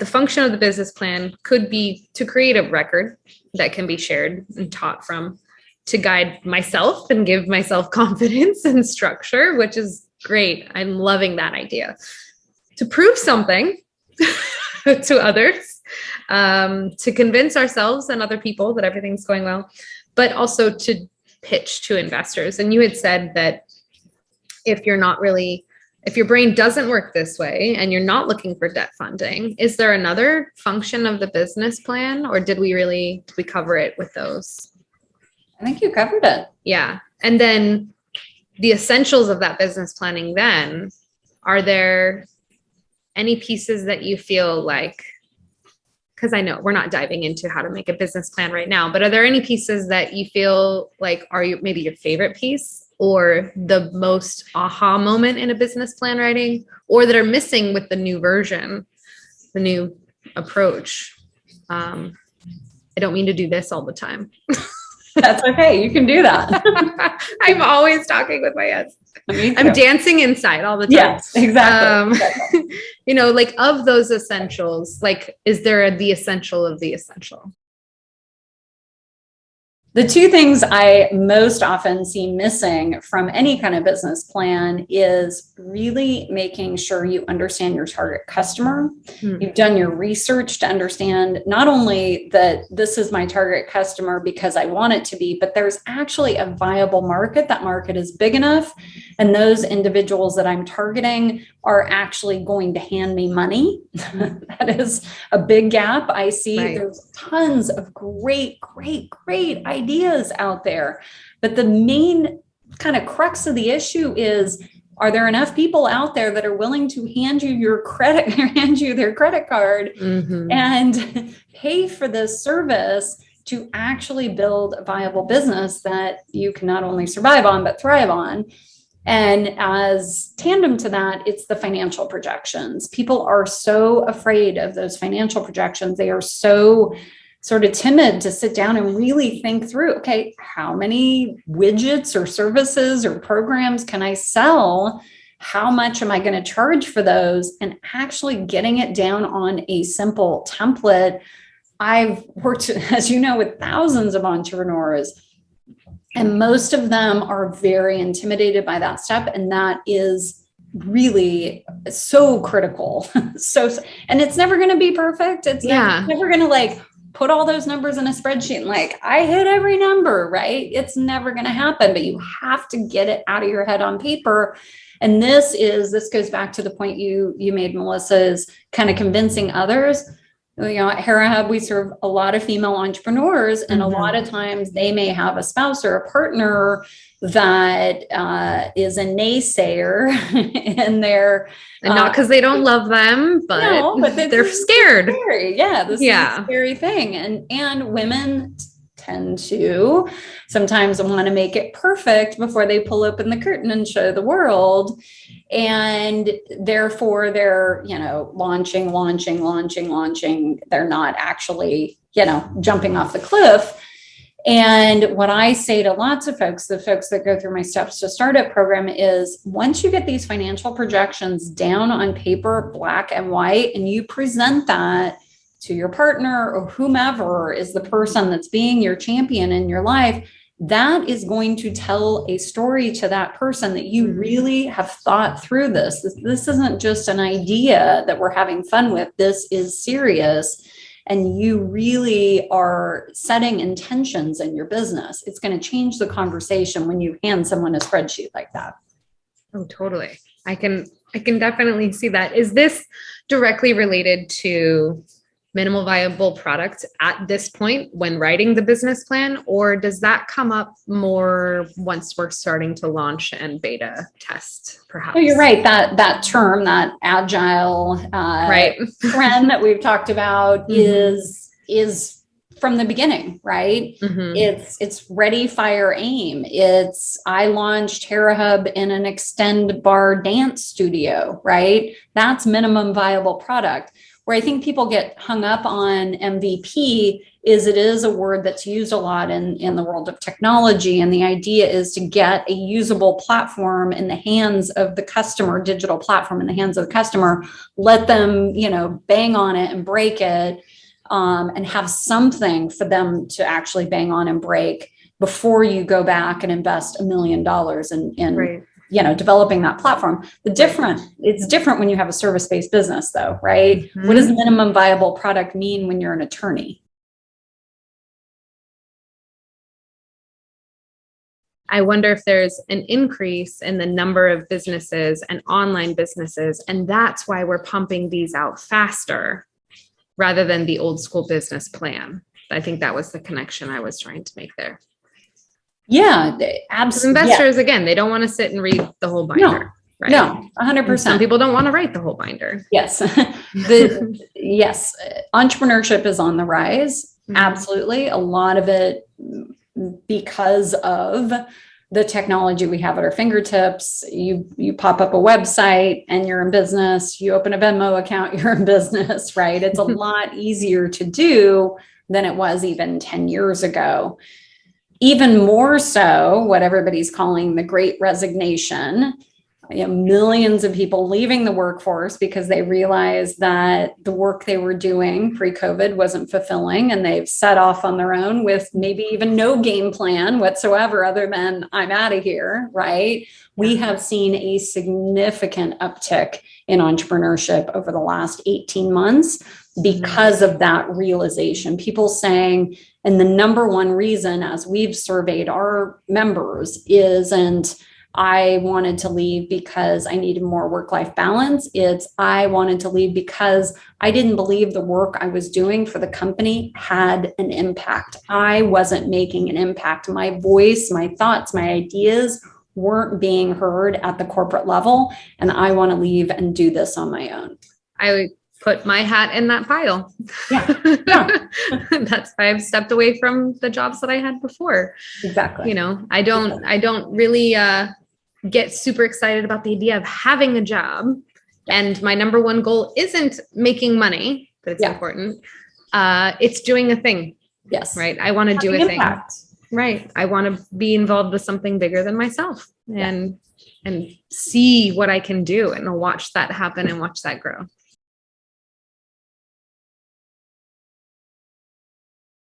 the function of the business plan could be to create a record that can be shared and taught from, to guide myself and give myself confidence and structure, which is great. I'm loving that idea. To prove something to others, to convince ourselves and other people that everything's going well, but also to pitch to investors. And you had said that if your brain doesn't work this way and you're not looking for debt funding, is there another function of the business plan, or did we cover it with those? I think you covered it. Yeah. And then the essentials of that business planning, then, are there any pieces that you feel like, because I know we're not diving into how to make a business plan right now, but are there any pieces that you feel like are maybe your favorite piece, or the most aha moment in a business plan writing, or that are missing with the new version, the new approach? I don't mean to do this all the time. That's okay. You can do that. I'm always talking with my hands. I'm dancing inside all the time. Yes, exactly. Like, of those essentials, like, is there the essential of the essential? The two things I most often see missing from any kind of business plan is really making sure you understand your target customer. You've done your research to understand not only that this is my target customer because I want it to be, but there's actually a viable market. That market is big enough, and those individuals that I'm targeting are actually going to hand me money. That is a big gap I see. Right. There's tons of great ideas out there. But the main kind of crux of the issue is, are there enough people out there that are willing to hand you their credit card and pay for this service to actually build a viable business that you can not only survive on, but thrive on? And as tandem to that, it's the financial projections. People are so afraid of those financial projections. They are so sort of timid to sit down and really think through, okay, how many widgets or services or programs can I sell? How much am I going to charge for those? And actually getting it down on a simple template. I've worked, as you know, with thousands of entrepreneurs, and most of them are very intimidated by that step. And that is really so critical. And it's never going to be perfect. It's never going to put all those numbers in a spreadsheet and I hit every number, right? It's never going to happen, but you have to get it out of your head on paper. And this goes back to the point you made, Melissa, is kind of convincing others. At Hera Hub, we serve a lot of female entrepreneurs, and a lot of times they may have a spouse or a partner that is a naysayer, and not because they don't love them, but they're scared. This is a scary thing, and women tend to sometimes want to make it perfect before they pull open the curtain and show the world. And therefore they're, launching. They're not actually, jumping off the cliff. And what I say to lots of folks, the folks that go through my Steps to Startup program, is once you get these financial projections down on paper, black and white, and you present that to your partner or whomever is the person that's being your champion in your life, that is going to tell a story to that person that you really have thought through this. This isn't just an idea that we're having fun with. This is serious. And you really are setting intentions in your business. It's going to change the conversation when you hand someone a spreadsheet like that. Oh, totally. I can definitely see that. Is this directly related to minimal viable product at this point when writing the business plan, or does that come up more once we're starting to launch and beta test, perhaps? Well, you're right. That term, that agile trend that we've talked about is from the beginning, right? It's ready, fire, aim. I launched Hera Hub in an extend bar dance studio, right? That's minimum viable product. Where I think people get hung up on MVP is it is a word that's used a lot in the world of technology. And the idea is to get a usable platform in the hands of the customer, digital platform in the hands of the customer, let them, bang on it and break it, and have something for them to actually bang on and break before you go back and invest $1 million in Right. Developing that platform. It's different when you have a service-based business though, right? Mm-hmm. What does minimum viable product mean when you're an attorney? I wonder if there's an increase in the number of businesses and online businesses, and that's why we're pumping these out faster rather than the old school business plan. I think that was the connection I was trying to make there. Yeah, absolutely. Investors, again, they don't want to sit and read the whole binder. Right? No, 100%. Some people don't want to write the whole binder. Yes. Yes. Entrepreneurship is on the rise. Mm-hmm. Absolutely. A lot of it because of the technology we have at our fingertips. You pop up a website and you're in business. You open a Venmo account, you're in business, right? It's a lot easier to do than it was even 10 years ago. Even more so, what everybody's calling the Great Resignation. Millions of people leaving the workforce because they realized that the work they were doing pre-COVID wasn't fulfilling, and they've set off on their own with maybe even no game plan whatsoever other than I'm out of here, right? We have seen a significant uptick in entrepreneurship over the last 18 months because of that realization. People saying, and the number one reason, as we've surveyed our members, isn't I wanted to leave because I needed more work-life balance. It's I wanted to leave because I didn't believe the work I was doing for the company had an impact. I wasn't making an impact. My voice, my thoughts, my ideas weren't being heard at the corporate level. And I want to leave and do this on my own. I would put my hat in that pile. Yeah. That's why I've stepped away from the jobs that I had before. Exactly. I don't really get super excited about the idea of having a job. And my number one goal isn't making money, but it's important. It's doing a thing. Yes. Right. I want to do a impact. Thing. Right. I want to be involved with something bigger than myself and see what I can do and watch that happen and watch that grow.